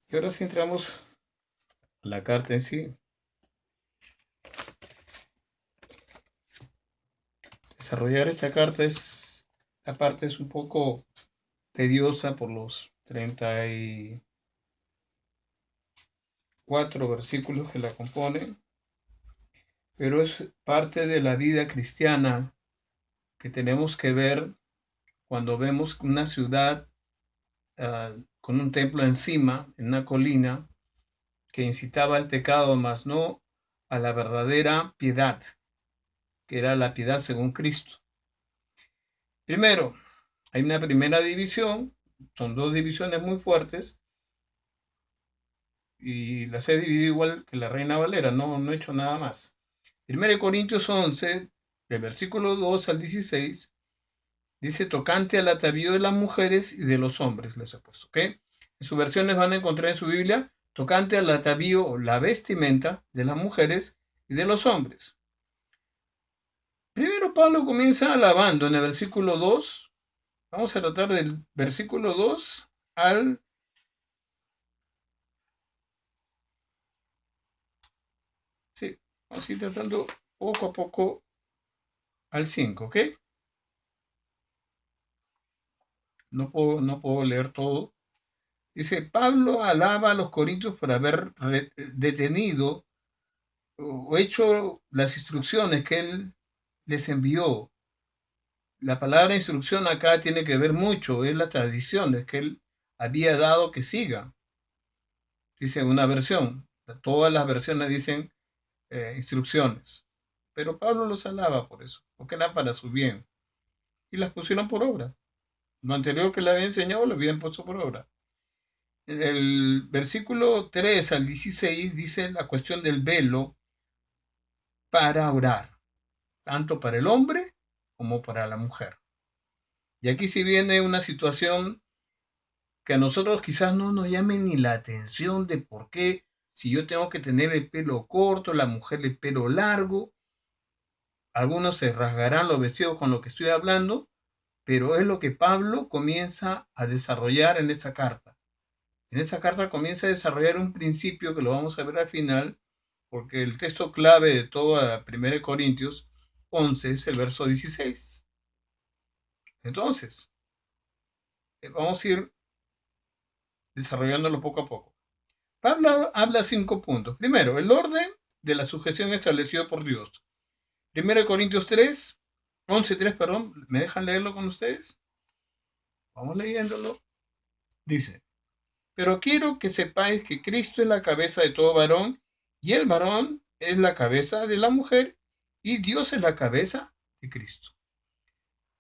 Y ahora sí entramos a la carta en sí. Desarrollar esta carta la parte es un poco tediosa por los 34 versículos que la componen, pero es parte de la vida cristiana que tenemos que ver cuando vemos una ciudad con un templo encima, en una colina, que incitaba al pecado, mas no a la verdadera piedad, que era la piedad según Cristo. Primero, hay una primera división, son dos divisiones muy fuertes, y las he dividido igual que la Reina Valera, no he hecho nada más. 1 Corintios 11, del versículo 2 al 16, dice tocante al atavío de las mujeres y de los hombres, les he puesto, ¿ok? En sus versiones van a encontrar en su Biblia tocante al atavío o la vestimenta de las mujeres y de los hombres. Primero Pablo comienza alabando en el versículo 2. Vamos a tratar del versículo 2 al... Sí, vamos a ir tratando poco a poco al 5, ¿ok? No puedo leer todo. Dice, Pablo alaba a los corintios por haber detenido o hecho las instrucciones que él les envió. La palabra instrucción acá tiene que ver mucho, es las tradiciones que él había dado que sigan. Dice una versión, todas las versiones dicen instrucciones, pero Pablo los alaba por eso, porque era para su bien, y las pusieron por obra. Lo anterior que le había enseñado lo habían puesto por obra. En el versículo 3 al 16 dice la cuestión del velo para orar, tanto para el hombre como para la mujer. Y aquí sí viene una situación que a nosotros quizás no nos llame ni la atención de por qué, si yo tengo que tener el pelo corto, la mujer el pelo largo. Algunos se rasgarán los vestidos con lo que estoy hablando, pero es lo que Pablo comienza a desarrollar en esta carta. En esta carta comienza a desarrollar un principio que lo vamos a ver al final, porque el texto clave de toda 1 Corintios 11 es el verso 16. Entonces, vamos a ir desarrollándolo poco a poco. Pablo habla 5 puntos. Primero, el orden de la sujeción establecido por Dios. 1 Corintios 3, 11:3, perdón, ¿me dejan leerlo con ustedes? Vamos leyéndolo. Dice, pero quiero que sepáis que Cristo es la cabeza de todo varón, y el varón es la cabeza de la mujer, y Dios es la cabeza de Cristo.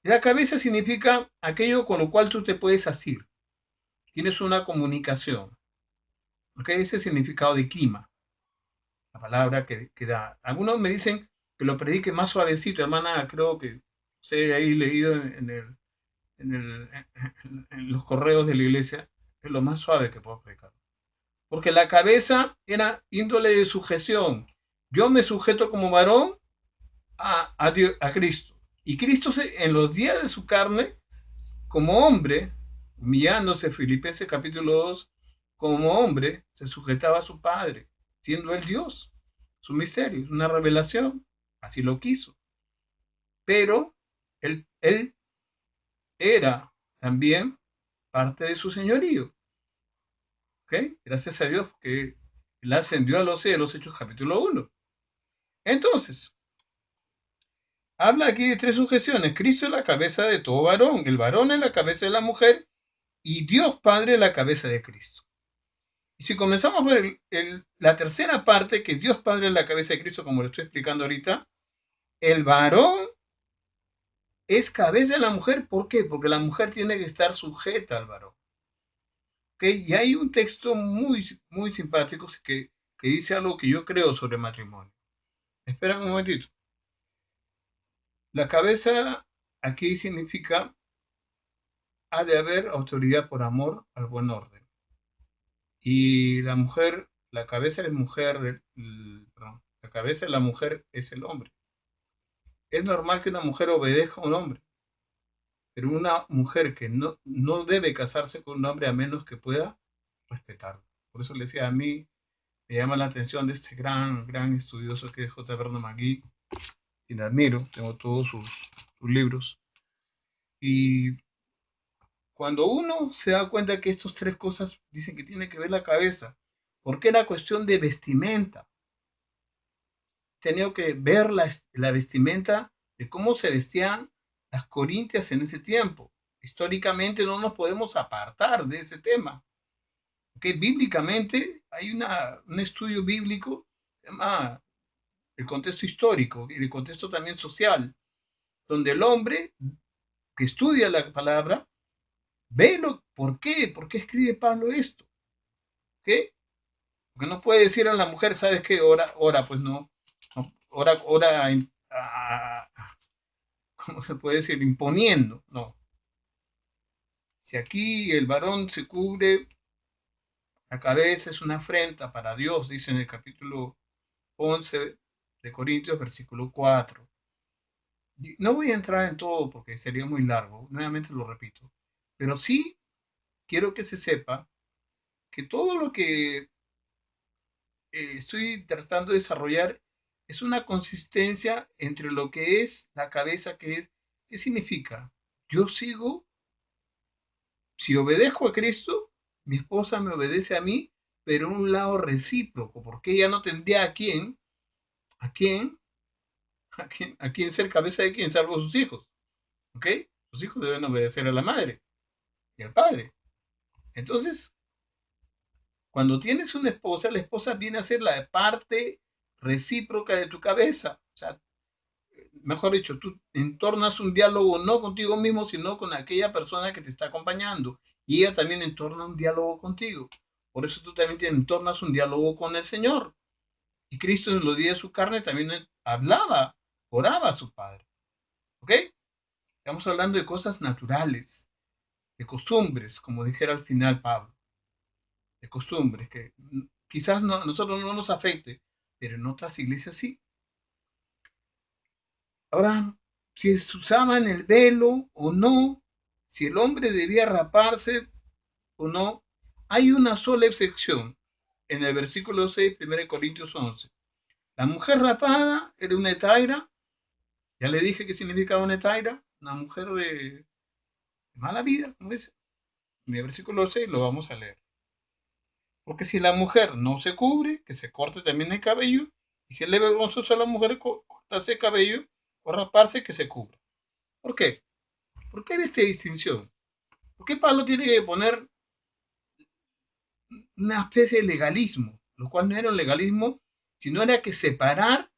La cabeza significa aquello con lo cual tú te puedes asir. Tienes una comunicación. ¿Ok? Ese es el significado de clima, la palabra que da. Algunos me dicen que lo predique más suavecito, hermana, creo que sé ahí leído en los correos de la iglesia, es lo más suave que puedo predicar. Porque la cabeza era índole de sujeción. Yo me sujeto como varón a Cristo. Y Cristo en los días de su carne, como hombre, humillándose, Filipenses capítulo 2, como hombre, se sujetaba a su Padre, siendo él Dios. Su misterio, es una revelación, así lo quiso. Pero él era también parte de su señorío. ¿Ok? Gracias a Dios que él ascendió a los cielos, Hechos capítulo 1. Entonces, habla aquí de tres sujeciones. Cristo es la cabeza de todo varón, el varón es la cabeza de la mujer y Dios Padre es la cabeza de Cristo. Y si comenzamos a ver la tercera parte, que Dios Padre es la cabeza de Cristo, como lo estoy explicando ahorita, el varón es cabeza de la mujer. ¿Por qué? Porque la mujer tiene que estar sujeta al varón. ¿Okay? Y hay un texto muy, muy simpático que dice algo que yo creo sobre matrimonio. Espera un momentito. La cabeza aquí significa ha de haber autoridad por amor al buen orden. Y la mujer, la cabeza de mujer, perdón, la cabeza de la mujer es el hombre. Es normal que una mujer obedezca a un hombre, pero una mujer que no debe casarse con un hombre a menos que pueda respetarlo. Por eso le decía, a mí me llama la atención de este gran estudioso que es J. Vernon McGee, y le admiro, tengo todos sus libros. Y cuando uno se da cuenta que estas tres cosas dicen que tiene que ver la cabeza, porque era cuestión de vestimenta. Tenía que ver la vestimenta de cómo se vestían las corintias en ese tiempo. Históricamente no nos podemos apartar de ese tema. Que bíblicamente hay un estudio bíblico que se llama el contexto histórico y el contexto también social, donde el hombre que estudia la palabra ve ¿por qué? ¿Por qué escribe Pablo esto? ¿Qué? Porque no puede decir a la mujer, ¿sabes qué? Ora, pues no. Ora, ¿cómo se puede decir? Imponiendo. No. Si aquí el varón se cubre la cabeza, es una afrenta para Dios, dice en el capítulo 11 de Corintios, versículo 4. No voy a entrar en todo porque sería muy largo, nuevamente lo repito, pero sí quiero que se sepa que todo lo que estoy tratando de desarrollar es una consistencia entre lo que es la cabeza, ¿qué significa? Yo sigo, si obedezco a Cristo, mi esposa me obedece a mí, pero en un lado recíproco, porque ella no tendría a quién, a quién ser cabeza de quién, salvo sus hijos, ¿ok? Sus hijos deben obedecer a la madre y al padre. Entonces, cuando tienes una esposa, la esposa viene a ser la parte recíproca de tu cabeza. O sea, mejor dicho, tú entornas un diálogo no contigo mismo, sino con aquella persona que te está acompañando. Y ella también entorna un diálogo contigo. Por eso tú también entornas un diálogo con el Señor. Y Cristo en los días de su carne también hablaba, oraba a su Padre. ¿Ok? Estamos hablando de cosas naturales, de costumbres, como dijera al final Pablo. De costumbres que quizás a nosotros no nos afecte, pero en otras iglesias sí. Ahora, si se usaban el velo o no, si el hombre debía raparse o no, hay una sola excepción en el versículo 6, 1 Corintios 11. La mujer rapada era una hetaira, ya le dije qué significaba una hetaira, una mujer de mala vida, como dice. En el versículo 6 lo vamos a leer. Porque si la mujer no se cubre, que se corte también el cabello, y si es vergonzoso a la mujer cortarse el cabello o raparse, que se cubra. ¿Por qué? ¿Por qué hay esta distinción? ¿Por qué Pablo tiene que poner una especie de legalismo? Lo cual no era un legalismo, sino era que separar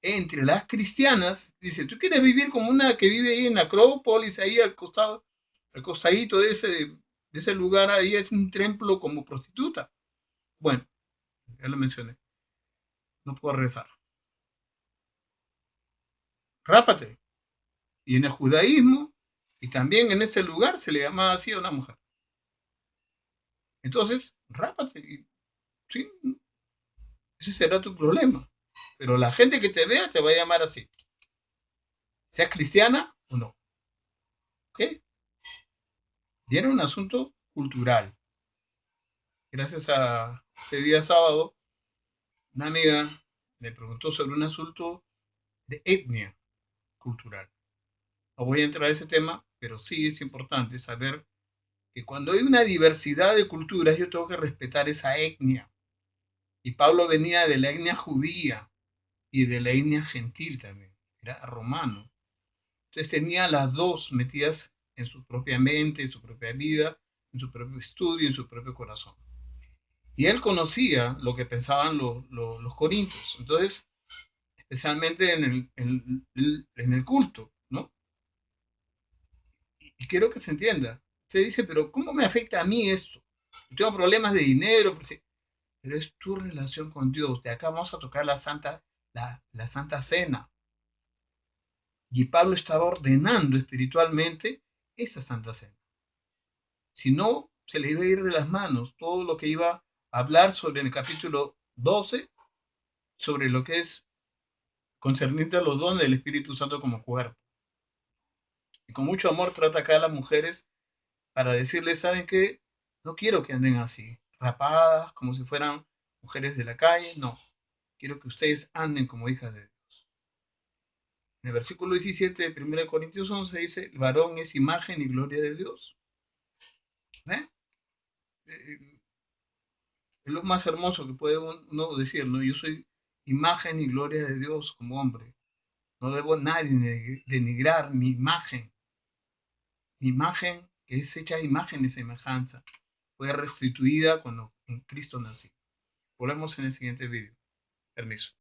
entre las cristianas. Dice, ¿tú quieres vivir como una que vive ahí en la Acrópolis, ahí al costado, al costadito de ese lugar, ahí es un templo como prostituta? Bueno, ya lo mencioné, no puedo rezar. Rápate. Y en el judaísmo, y también en ese lugar, se le llamaba así a una mujer. Entonces, rápate. Y, sí, ese será tu problema. Pero la gente que te vea te va a llamar así. Seas cristiana o no. ¿Ok? Y era un asunto cultural. Gracias a ese día sábado, una amiga me preguntó sobre un asunto de etnia cultural. No voy a entrar a ese tema, pero sí es importante saber que cuando hay una diversidad de culturas, yo tengo que respetar esa etnia. Y Pablo venía de la etnia judía y de la etnia gentil también. Era romano. Entonces tenía las dos metidas en su propia mente, en su propia vida, en su propio estudio, en su propio corazón. Y él conocía lo que pensaban los corintios. Entonces, especialmente en el culto, ¿no? Y quiero que se entienda. Se dice, pero ¿cómo me afecta a mí esto? Yo tengo problemas de dinero, pero es tu relación con Dios. De acá vamos a tocar la Santa Cena. Y Pablo estaba ordenando espiritualmente esa Santa Cena. Si no, se le iba a ir de las manos todo lo que iba a hablar sobre en el capítulo 12, sobre lo que es concerniente a los dones del Espíritu Santo como cuerpo. Y con mucho amor trata acá a las mujeres para decirles, ¿saben qué? No quiero que anden así. rapadas, como si fueran mujeres de la calle. No, quiero que ustedes anden como hijas de Dios. En el versículo 17 de 1 Corintios 11 dice, el varón es imagen y gloria de Dios. ¿Eh? Es lo más hermoso que puede uno decir, ¿no? Yo soy imagen y gloria de Dios como hombre. No debo nadie denigrar mi imagen. Mi imagen, que es hecha de imagen y semejanza, fue restituida cuando en Cristo nací. Volvemos en el siguiente vídeo. Permiso.